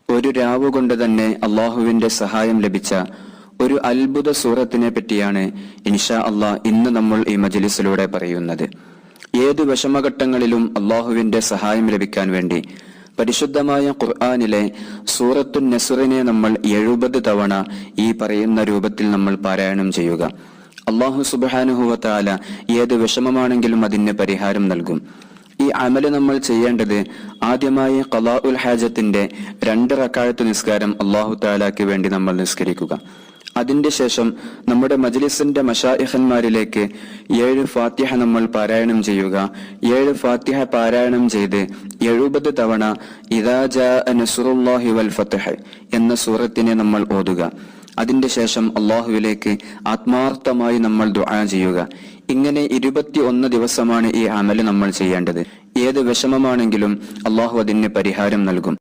ഒരു രാവുകൊണ്ട് തന്നെ അള്ളാഹുവിന്റെ സഹായം ലഭിച്ച ഒരു അത്ഭുത സൂറത്തിനെ പറ്റിയാണ് ഇൻഷാ അള്ളാഹ് ഇന്ന് നമ്മൾ ഈ മജ്ലിസിലൂടെ പറയുന്നത്. ഏതു വിഷമഘട്ടങ്ങളിലും അള്ളാഹുവിന്റെ സഹായം ലഭിക്കാൻ വേണ്ടി പരിശുദ്ധമായ ഖുർആനിലെ സൂറത്തുൻ നസ്റിനെ നമ്മൾ 70 തവണ ഈ പറയുന്ന രൂപത്തിൽ നമ്മൾ പാരായണം ചെയ്യുക. അള്ളാഹു സുബ്ഹാനഹു വ തആല ഏത് വിഷമമാണെങ്കിലും അതിന് പരിഹാരം നൽകും. ഈ അമല് നമ്മൾ ചെയ്യേണ്ടത് ആദ്യമായി ഖളാഉൽ ഹാജത്തിന്റെ 2 റക്അത്ത് നിസ്കാരം അള്ളാഹു തആലയ്ക്ക് വേണ്ടി നമ്മൾ നിസ്കരിക്കുക. അതിന്റെ ശേഷം നമ്മുടെ മജ്ലിസിന്റെ മശായിഖന്മാരിലേക്ക് 7 ഫാത്തിഹ നമ്മൾ പാരായണം ചെയ്യുക. 7 ഫാത്തിഹ പാരായണം ചെയ്ത് 70 തവണ ഇദാ ജാഅ നസ്റുല്ലാഹി വൽ ഫത്ഹ് എന്ന സൂറത്തിനെ നമ്മൾ ഓതുക. അതിന്റെ ശേഷം അള്ളാഹുവിലേക്ക് ആത്മാർത്ഥമായി നമ്മൾ ദുആ ചെയ്യുക. ഇങ്ങനെ 21 ദിവസമാണ് ഈ അമല് നമ്മൾ ചെയ്യേണ്ടത്. ഏത് വിഷമമാണെങ്കിലും അള്ളാഹു അതിന് പരിഹാരം നൽകും.